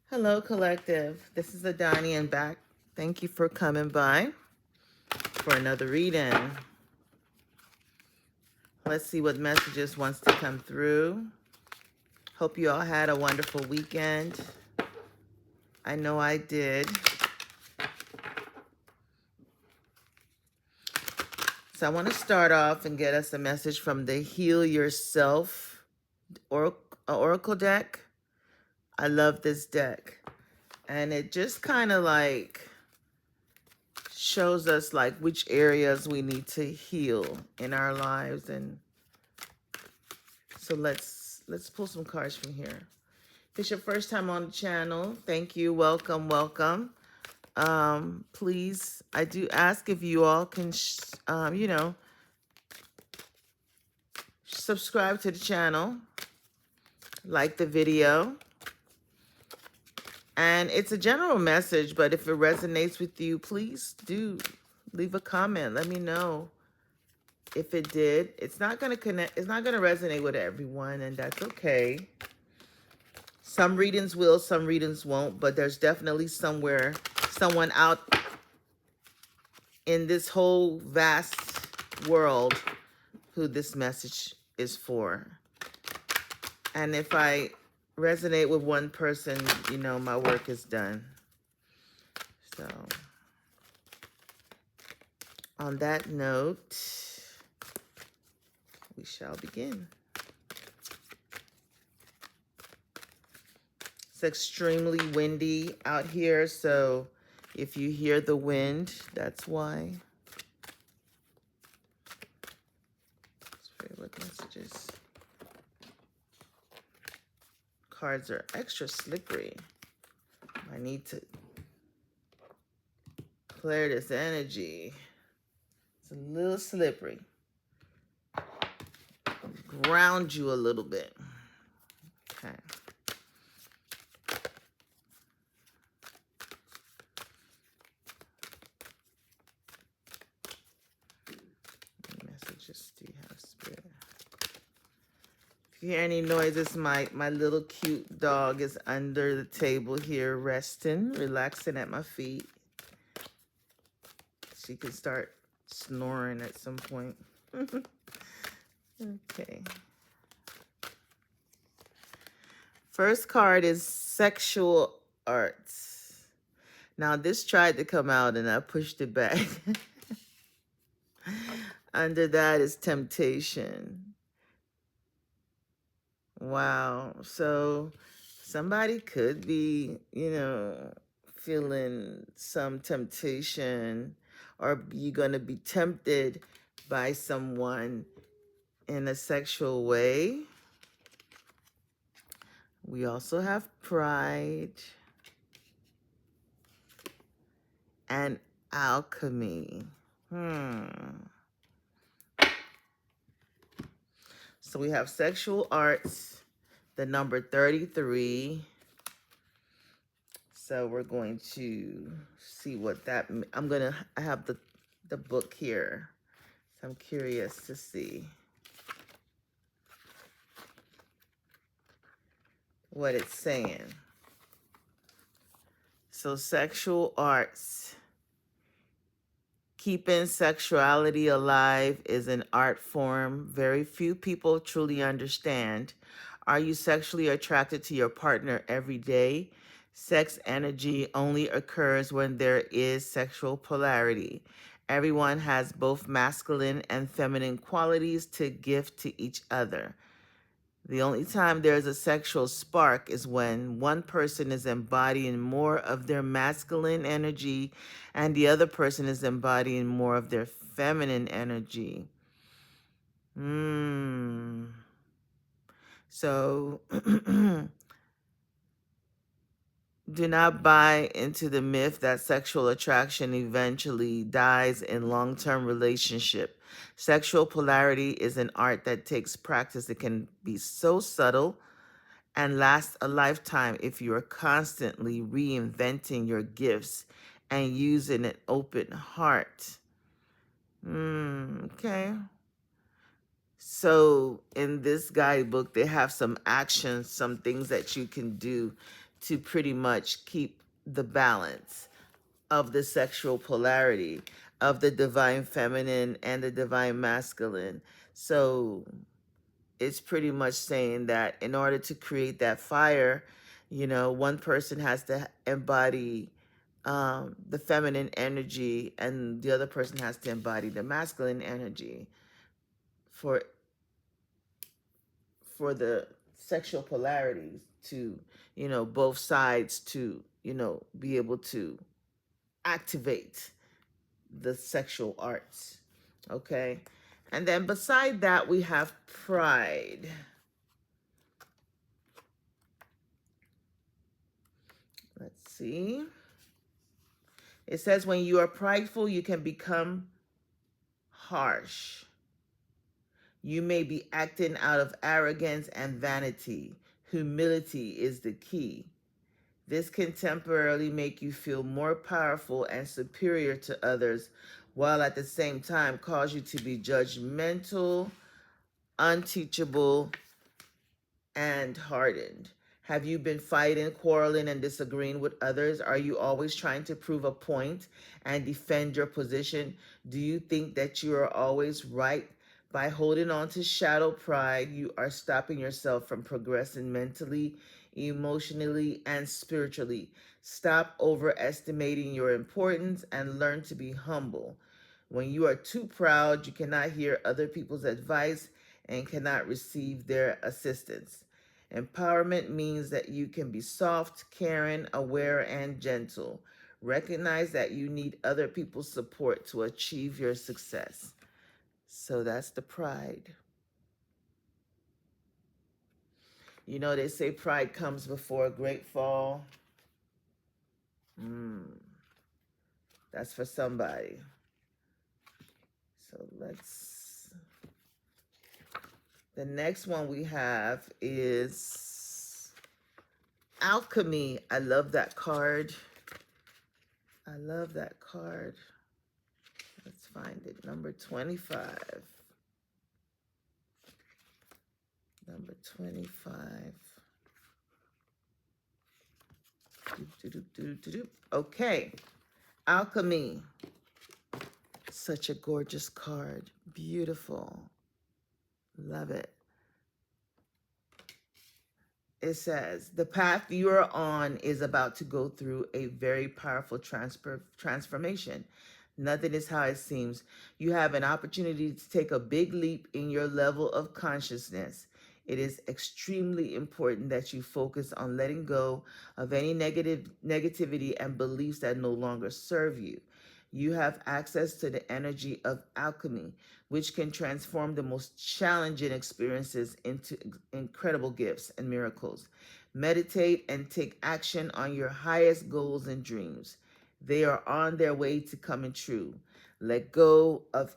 Hello, collective. This is Adani and back. Thank you for coming by for another reading. Let's see what messages wants to come through. Hope you all had a wonderful weekend. I know I did. So I want to start off and get us a message from the Heal Yourself Oracle deck. I love this deck. And it just kind of like shows us like which areas we need to heal in our lives. And so let's pull some cards from here. If it's your first time on the channel, thank you. Welcome, welcome. Please, I do ask if you all can, subscribe to the channel, like the video. And it's a general message, but if it resonates with you, please do leave a comment. Let me know if it did. It's not going to connect. It's not going to resonate with everyone, and that's okay. Some readings will, some readings won't, but there's definitely someone out in this whole vast world who this message is for. And if I resonate with one person, my work is done. So on that note, we shall begin. It's extremely windy out here, so if you hear the wind, that's why. Favorite messages. Cards are extra slippery. I need to clear this energy. It's a little slippery. Ground you a little bit. Okay. What messages do you have, Spirit? If you hear any noises, my little cute dog is under the table here, resting, relaxing at my feet. She could start snoring at some point. Okay. First card is Sexual Arts. Now, this tried to come out and I pushed it back. Under that is Temptation. Wow. So somebody could be, feeling some temptation, or you're going to be tempted by someone in a sexual way. We also have Pride and Alchemy. So we have Sexual Arts, the number 33. So we're going to see what that, I have the book here. So I'm curious to see what it's saying. So Sexual Arts. Keeping sexuality alive is an art form very few people truly understand. Are you sexually attracted to your partner every day? Sex energy only occurs when there is sexual polarity. Everyone has both masculine and feminine qualities to gift to each other. The only time there's a sexual spark is when one person is embodying more of their masculine energy and the other person is embodying more of their feminine energy. So do not buy into the myth that sexual attraction eventually dies in long-term relationship. Sexual polarity is an art that takes practice. It can be so subtle and last a lifetime if you are constantly reinventing your gifts and using an open heart. Okay. So in this guidebook, they have some actions, some things that you can do to pretty much keep the balance of the sexual polarity of the divine feminine and the divine masculine. So it's pretty much saying that in order to create that fire, one person has to embody the feminine energy, and the other person has to embody the masculine energy for the sexual polarities to, both sides to, be able to activate the sexual arts. Okay. And then beside that, we have pride. Let's see. It says, when you are prideful, you can become harsh. You may be acting out of arrogance and vanity. Humility is the key. This can temporarily make you feel more powerful and superior to others, while at the same time cause you to be judgmental, unteachable, and hardened. Have you been fighting, quarreling, and disagreeing with others? Are you always trying to prove a point and defend your position? Do you think that you are always right? By holding on to shadow pride, you are stopping yourself from progressing mentally, emotionally, and spiritually. Stop overestimating your importance and learn to be humble. When you are too proud, you cannot hear other people's advice and cannot receive their assistance. Empowerment means that you can be soft, caring, aware, and gentle. Recognize that you need other people's support to achieve your success. So that's the pride. They say pride comes before a great fall. That's for somebody. So the next one we have is Alchemy. I love that card. Let's find it. Number 25. Number 25. Okay. Alchemy. Such a gorgeous card. Beautiful. Love it. It says, the path you are on is about to go through a very powerful transformation. Nothing is how it seems. You have an opportunity to take a big leap in your level of consciousness. It is extremely important that you focus on letting go of any negativity and beliefs that no longer serve you. You have access to the energy of alchemy, which can transform the most challenging experiences into incredible gifts and miracles. Meditate and take action on your highest goals and dreams. They are on their way to coming true. Let go of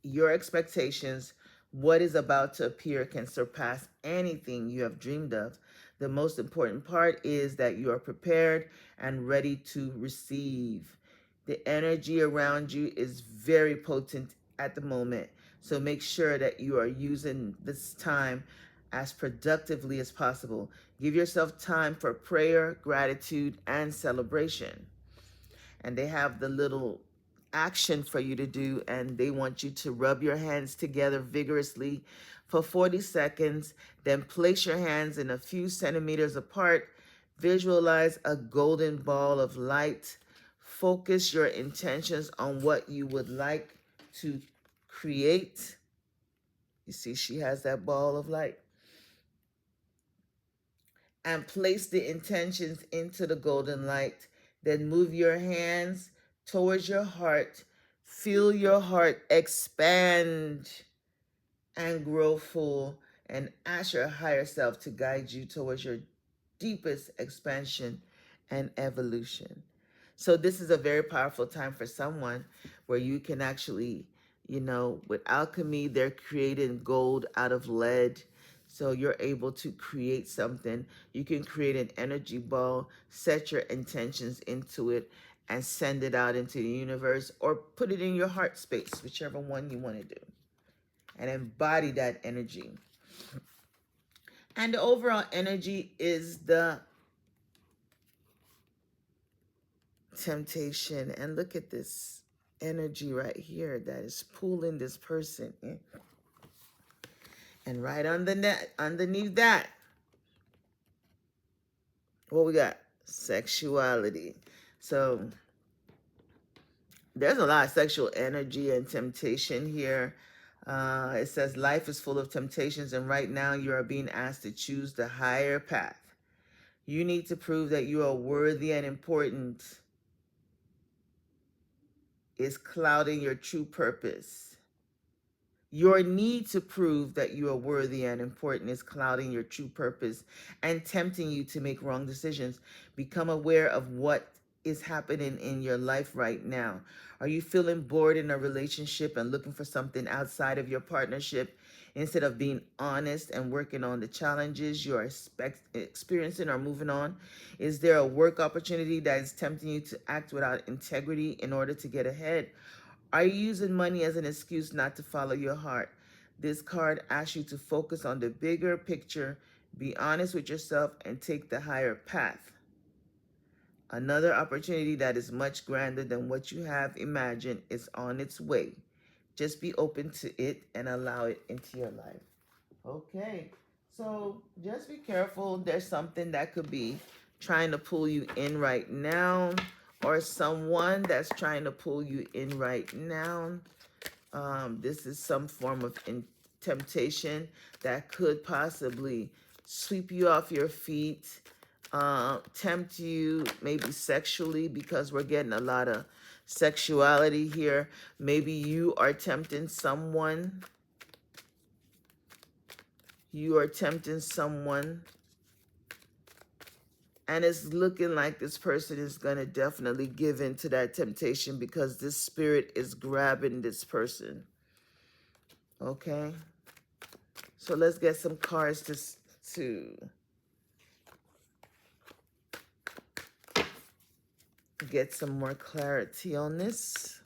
your expectations. What is about to appear can surpass anything you have dreamed of. The most important part is that you are prepared and ready to receive. The energy around you is very potent at the moment. So make sure that you are using this time as productively as possible. Give yourself time for prayer, gratitude, and celebration. And they have the little action for you to do, and they want you to rub your hands together vigorously for 40 seconds, then place your hands in a few centimeters apart. Visualize a golden ball of light. Focus your intentions on what you would like to create. You see, she has that ball of light. And place the intentions into the golden light. Then move your hands towards your heart. Feel your heart expand and grow full, and ask your higher self to guide you towards your deepest expansion and evolution. So this is a very powerful time for someone where you can actually, with alchemy, they're creating gold out of lead. So you're able to create something. You can create an energy ball, set your intentions into it, and send it out into the universe, or put it in your heart space, whichever one you want to do, and embody that energy. And the overall energy is the temptation. And look at this energy right here that is pulling this person in. And right on the net, underneath that, what we got? Sexuality. So there's a lot of sexual energy and temptation here. It says life is full of temptations, and right now you are being asked to choose the higher path. You need to prove that you are worthy and important is clouding your true purpose. Your need to prove that you are worthy and important is clouding your true purpose and tempting you to make wrong decisions. Become aware of what is happening in your life right now. Are you feeling bored in a relationship and looking for something outside of your partnership instead of being honest and working on the challenges you are experiencing or moving on? Is there a work opportunity that is tempting you to act without integrity in order to get ahead? Are you using money as an excuse not to follow your heart? This card asks you to focus on the bigger picture, be honest with yourself, and take the higher path. Another opportunity that is much grander than what you have imagined is on its way. Just be open to it and allow it into your life. Okay, so just be careful. There's something that could be trying to pull you in right now, or someone that's trying to pull you in right now. This is some form of temptation that could possibly sweep you off your feet, tempt you maybe sexually, because we're getting a lot of sexuality here. Maybe you are tempting someone. You are tempting someone. And it's looking like this person is going to definitely give in to that temptation because this spirit is grabbing this person. Okay? So let's get some cards to get some more clarity on this.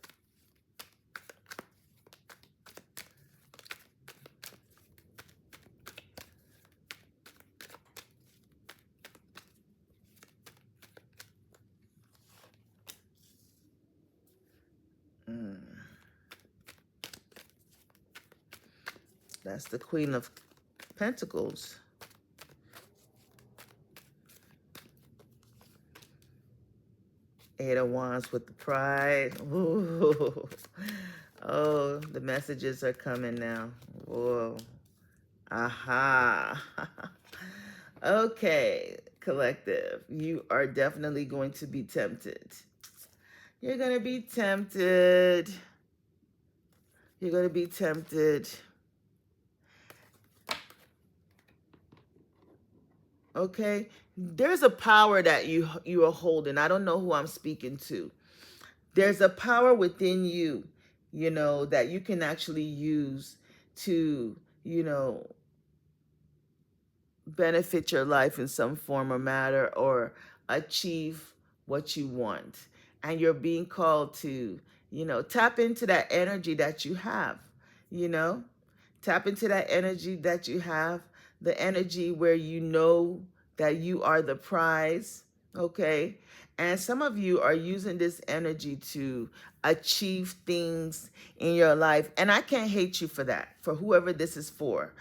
That's the Queen of Pentacles. Eight of Wands with the pride. Ooh. Oh, the messages are coming now. Whoa. Aha. Okay, collective. You are definitely going to be tempted. You're going to be tempted. You're going to be tempted. Okay? There's a power that you are holding. I don't know who I'm speaking to. There's a power within you, that you can actually use to, benefit your life in some form or matter, or achieve what you want. And you're being called to, tap into that energy that you have, you know, tap into that energy that you have, the energy where you know that you are the prize, okay? And some of you are using this energy to achieve things in your life. And I can't hate you for that, for whoever this is for.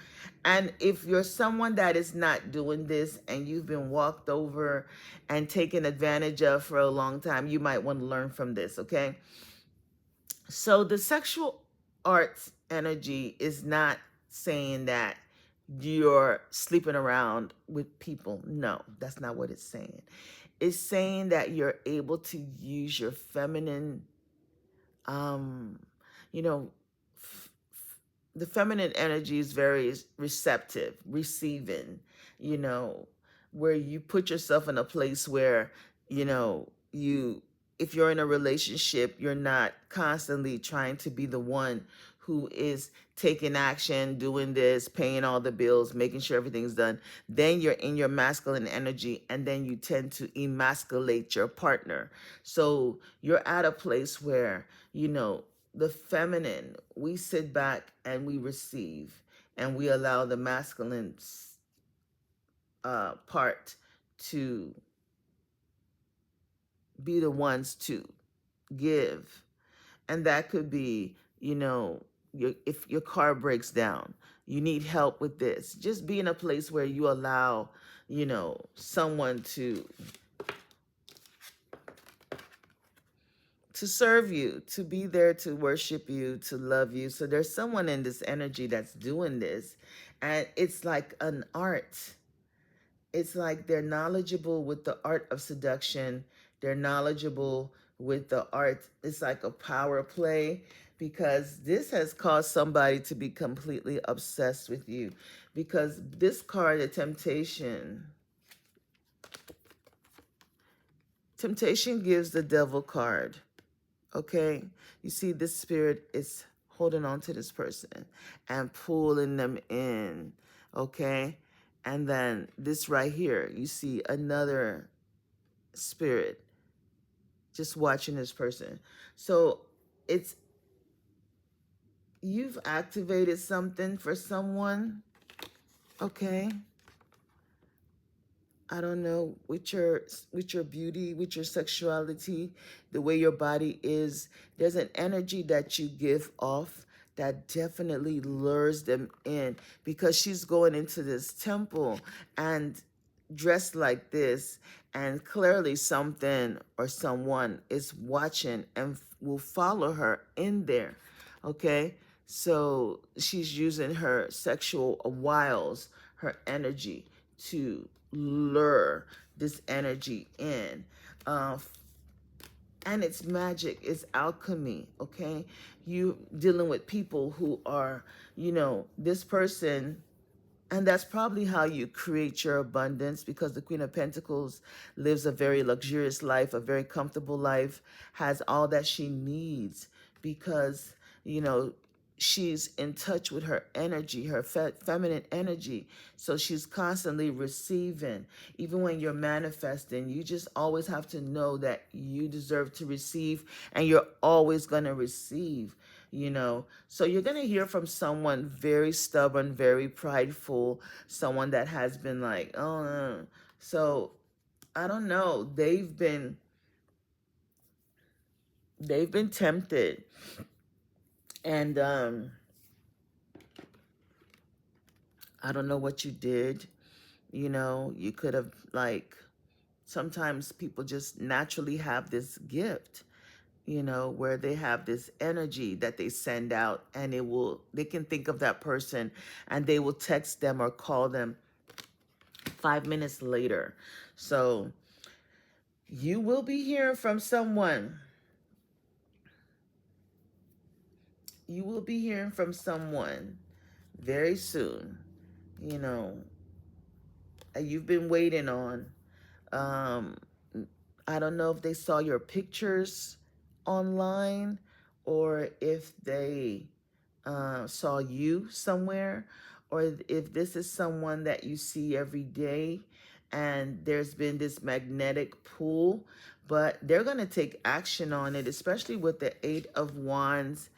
And if you're someone that is not doing this and you've been walked over and taken advantage of for a long time, you might want to learn from this, okay? So the sexual arts energy is not saying that you're sleeping around with people. No, that's not what it's saying. It's saying that you're able to use your feminine, you know, the feminine energy is very receptive, receiving, where you put yourself in a place where, if you're in a relationship, you're not constantly trying to be the one who is taking action, doing this, paying all the bills, making sure everything's done. Then you're in your masculine energy, and then you tend to emasculate your partner. So you're at a place where, the feminine, we sit back and we receive, and we allow the masculine part to be the ones to give. And that could be, if your car breaks down, you need help with this. Just be in a place where you allow, someone to serve you, to be there to worship you, to love you. So there's someone in this energy that's doing this. And it's like an art. It's like they're knowledgeable with the art of seduction. They're knowledgeable with the art. It's like a power play, because this has caused somebody to be completely obsessed with you. Because this card, the temptation gives the devil card. Okay, you see, this spirit is holding on to this person and pulling them in. Okay, and then this right here, you see another spirit just watching this person. So it's, you've activated something for someone. Okay, I don't know, with your beauty, with your sexuality, the way your body is, there's an energy that you give off that definitely lures them in, because she's going into this temple and dressed like this, and clearly something or someone is watching and will follow her in there. Okay, so she's using her sexual wiles, her energy, to lure this energy in. And it's magic, it's alchemy. Okay, you dealing with people who are, this person, and that's probably how you create your abundance, because the Queen of Pentacles lives a very luxurious life, a very comfortable life, has all that she needs, because, she's in touch with her energy, her feminine energy. So she's constantly receiving. Even when you're manifesting, you just always have to know that you deserve to receive, and you're always going to receive. So you're going to hear from someone very stubborn, very prideful, someone that has been like, oh, so I don't know, they've been tempted, and I don't know what you did. You could have, like, sometimes people just naturally have this gift, where they have this energy that they send out, and they can think of that person, and they will text them or call them 5 minutes later. So you will be hearing from someone. You will be hearing from someone very soon, you know, you've been waiting on. Um, I don't know if they saw your pictures online, or if they saw you somewhere, or if this is someone that you see every day and there's been this magnetic pull, but they're going to take action on it, especially with the Eight of Wands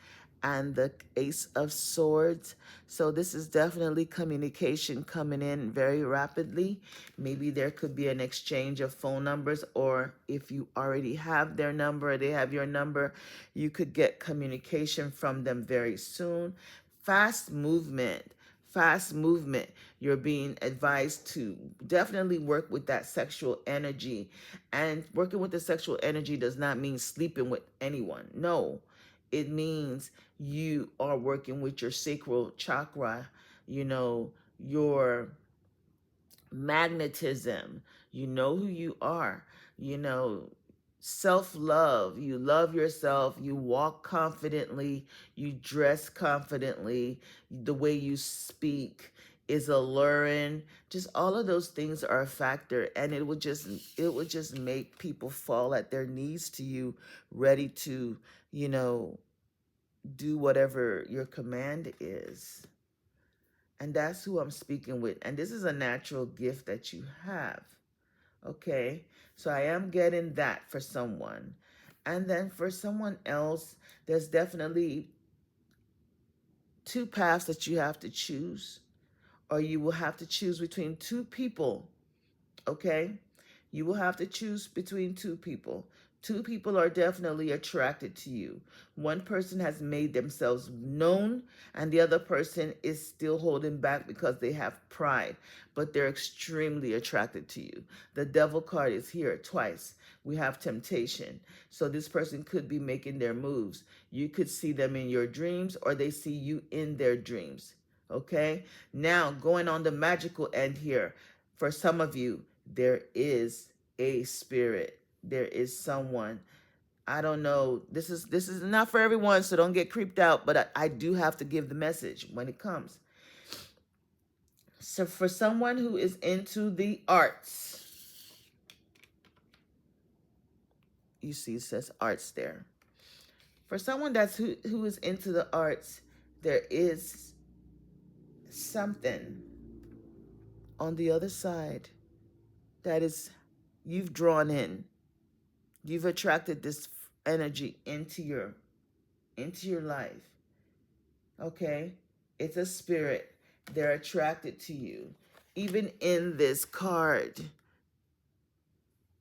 and the Ace of Swords. So this is definitely communication coming in very rapidly. Maybe there could be an exchange of phone numbers, or if you already have their number, or they have your number, you could get communication from them very soon. Fast movement. Fast movement. You're being advised to definitely work with that sexual energy. And working with the sexual energy does not mean sleeping with anyone. No, it means you are working with your sacral chakra, your magnetism. You know who you are, you know, self-love. You love yourself. You walk confidently. You dress confidently. The way you speak is alluring. Just all of those things are a factor, and it would just make people fall at their knees to you, ready to, you know, do whatever your command is. And that's who I'm speaking with. And this is a natural gift that you have. Okay? So I am getting that for someone. And then for someone else, there's definitely two paths that you have to choose, or you will have to choose between two people. Okay? You will have to choose between two people. Two people are definitely attracted to you. One person has made themselves known, and the other person is still holding back because they have pride, but they're extremely attracted to you. The devil card is here twice. We have temptation. So this person could be making their moves. You could see them in your dreams, or they see you in their dreams. Okay? Now, going on the magical end here, for some of you, there is a spirit. There is someone. I don't know. This is not for everyone, so don't get creeped out, but I do have to give the message when it comes. So for someone who is into the arts, you see it says arts there. For someone who is into the arts, there is something on the other side that is you've drawn in. You've attracted this energy into your life. Okay? It's a spirit. They're attracted to you. Even in this card,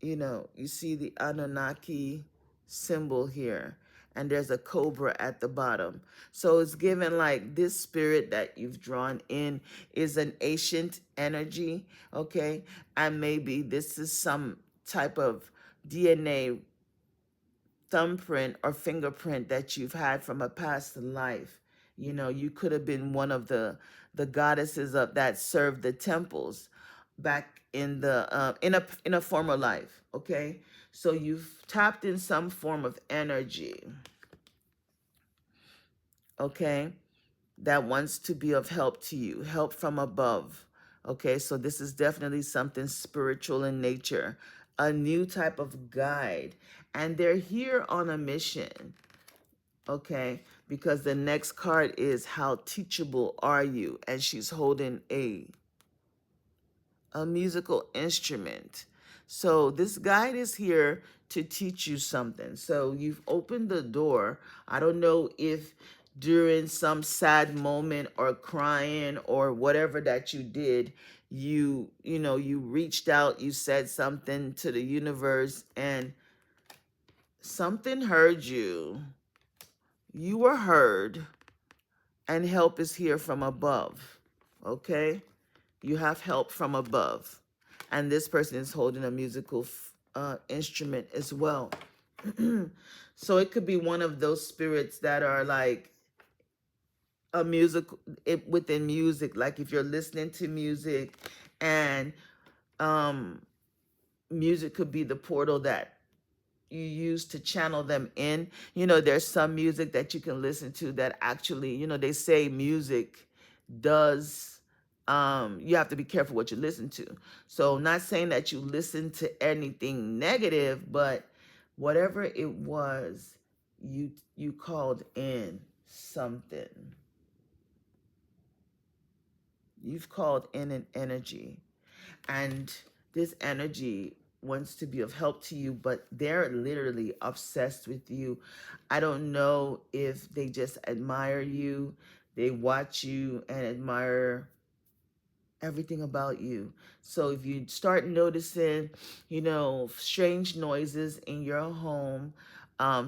you see the Anunnaki symbol here, and there's a cobra at the bottom. So it's given like this spirit that you've drawn in is an ancient energy, okay? And maybe this is some type of DNA thumbprint or fingerprint that you've had from a past life. You could have been one of the goddesses of that served the temples back in the in a former life. Okay, so you've tapped in some form of energy. Okay, that wants to be of help to you, help from above. Okay, so this is definitely something spiritual in nature, a new type of guide, and they're here on a mission. Okay, because the next card is how teachable are you, and she's holding a musical instrument. So this guide is here to teach you something. So you've opened the door. I don't know if during some sad moment or crying or whatever that you did, you reached out, you said something to the universe, and something heard you. You were heard, and help is here from above. Okay? You have help from above. And this person is holding a musical instrument as well. So it could be one of those spirits that are like a within music. Like if you're listening to music, and music could be the portal that you use to channel them in. There's some music that you can listen to that actually, they say music does, you have to be careful what you listen to. So not saying that you listen to anything negative, but whatever it was, you called in something. You've called in an energy, and this energy wants to be of help to you, but they're literally obsessed with you. I don't know if they just admire you. They watch you and admire everything about you. So if you start noticing, strange noises in your home,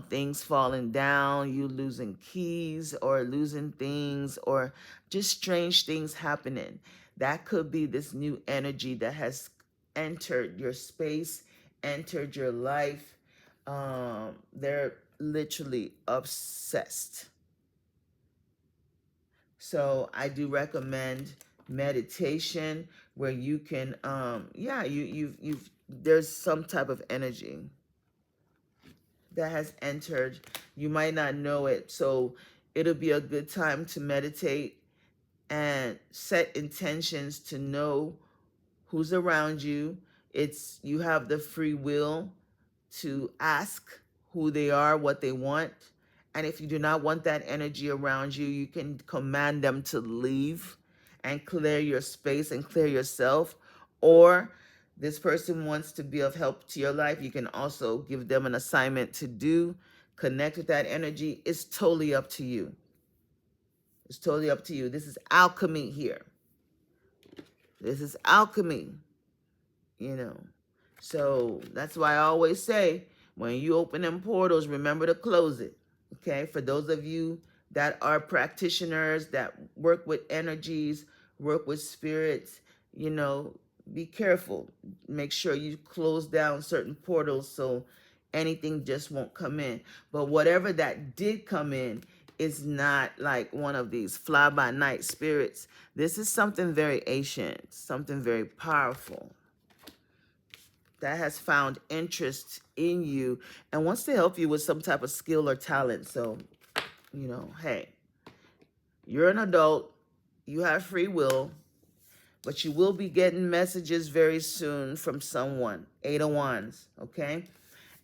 things falling down, you losing keys or losing things, or just strange things happening, that could be this new energy that has entered your space, entered your life. They're literally obsessed. So I do recommend meditation where you can you've there's some type of energy that has entered. You might not know it. So it'll be a good time to meditate and set intentions to know who's around you. You have the free will to ask who they are, what they want. And if you do not want that energy around you, you can command them to leave and clear your space and clear yourself. Or this person wants to be of help to your life, you can also give them an assignment to do, connect with that energy. It's totally up to you. It's totally up to you. This is alchemy here. This is alchemy, you know. So that's why I always say, when you open them portals, remember to close it. Okay? For those of you that are practitioners that work with energies, work with spirits, you know, be careful. Make sure you close down certain portals so anything just won't come in. But whatever that did come in is not like one of these fly by night spirits. This is something very ancient, something very powerful that has found interest in you and wants to help you with some type of skill or talent. So, you know, hey, you're an adult, you have free will, but you will be getting messages very soon from someone. Eight of Wands, okay?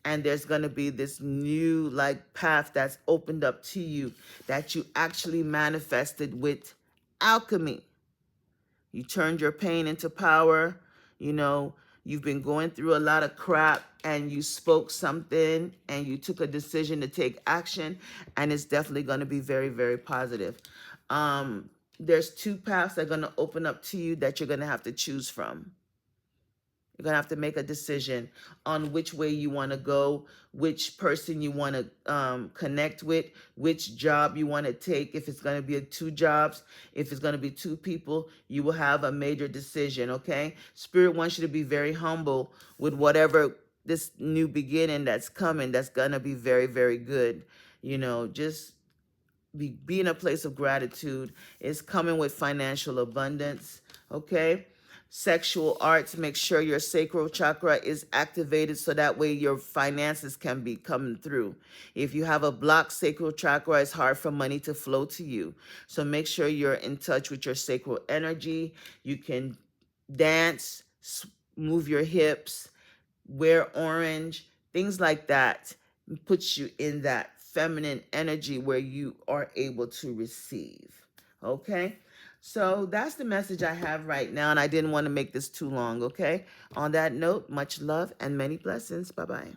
And there's going to be this new like path that's opened up to you that you actually manifested with alchemy. You turned your pain into power. You know, you've been going through a lot of crap and you spoke something and you took a decision to take action, and it's definitely going to be very, very positive. There's two paths that are going to open up to you that you're going to have to choose from. You're going to have to make a decision on which way you want to go, which person you want to connect with, which job you want to take. If it's going to be two jobs, if it's going to be two people, you will have a major decision, okay? Spirit wants you to be very humble with whatever this new beginning that's coming, that's going to be very, very good. You know, just be in a place of gratitude. It's coming with financial abundance, okay? Sexual arts, make sure your sacral chakra is activated so that way your finances can be coming through. If you have a blocked sacral chakra, it's hard for money to flow to you. So make sure you're in touch with your sacral energy. You can dance, move your hips, wear orange, things like that puts you in that feminine energy where you are able to receive. Okay? So that's the message I have right now, and I didn't want to make this too long, okay? On that note, much love and many blessings. Bye-bye.